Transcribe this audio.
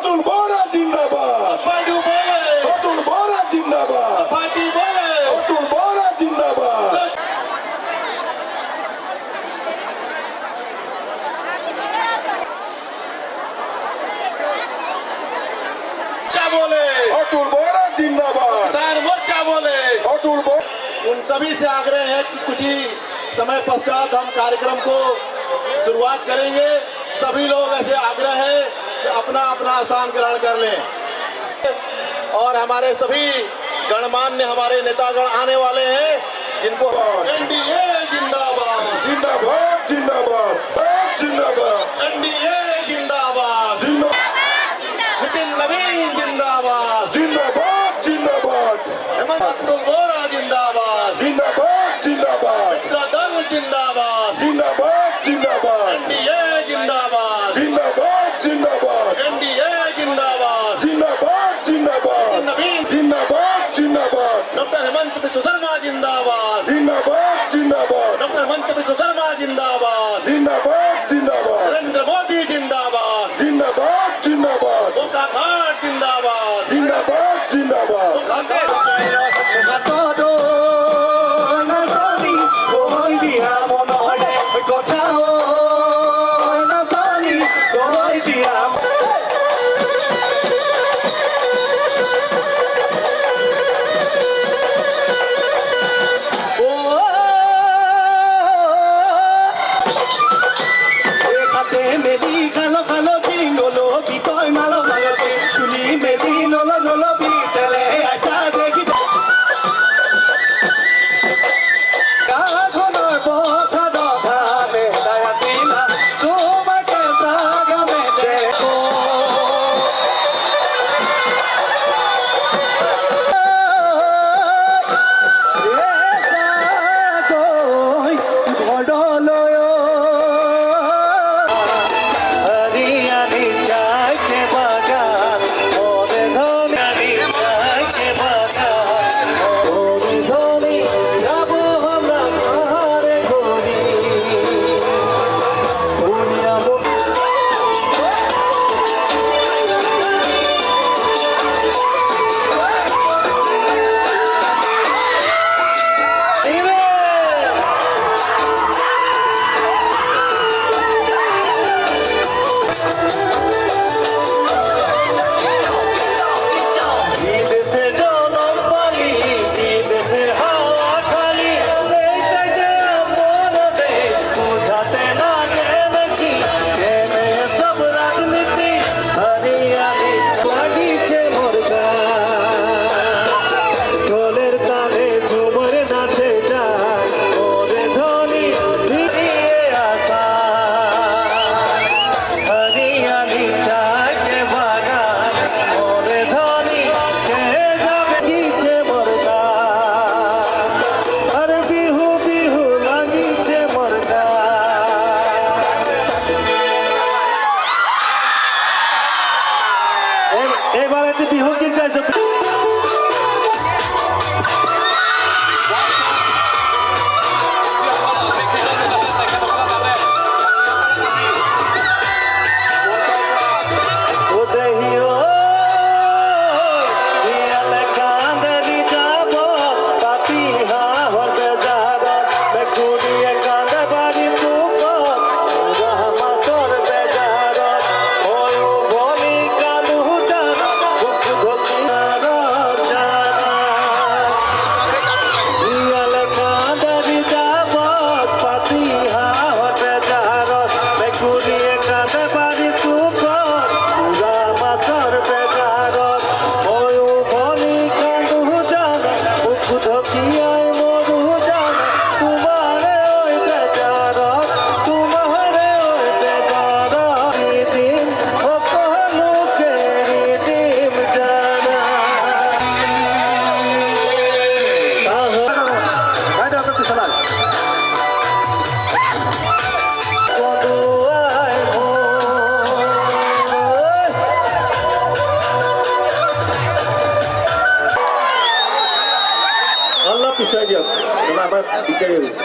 অতুল বরা জিন্দাবাদ, পার্টি বলে অতুল বরা জিন্দাবাদ, পার্টি বলে অতুল বরা জিন্দাবাদ। क्या बोले অতুল বরা জিন্দাবাদ, किसान मोर्चा बोले। অতুল বরা। उन सभी से आग्रह है कि कुछ ही समय पश्चात हम कार्यक्रम को शुरुआत करेंगे। सभी लोग ऐसे आग्रह है कि अपना अपना स्थान ग्रहण कर लें और हमारे सभी गणमान्य हमारे नेतागण आने वाले हैं जिनको एनडीए जिंदाबाद, जिंदाबाद जिंदाबाद जिंदाबाद एनडीए जिंदाबाद, जिंदाबाद नितिन नवीन जिंदाबाद, जिंदाबाद जिंदाबाद हेमंत अतुल बोरा जिंदाबाद, जिंदाबाद जिंदाबाद मित्र दल जिंदाबाद, जिंदाबाद जिंदाबाद एनडीए जिंदाबाद, जिंदाबाद जिंदाबाद एनडीए जिंदाबाद, जिंदाबाद जिंदाबाद नवीन जिंदाबाद जिंदाबाद डॉक्टर हेमंत बिश्व शर्मा जिंदाबाद, जिंदाबाद जिंदाबाद डॉक्टर हेमंत बिश्व शर्मा जिंदाबाद, जिंदाबाद जिंदाबाद नरेंद्र मोदी जिंदाबाद, जिंदाबाद जिंदाबाद ओका घाट जिंदाबाद, जिंदाबाद जिंदाबाद এবারে বিহু গীত গাইছে। পিছাই দিয়ক, আমাৰ দিগদাৰী হৈছে।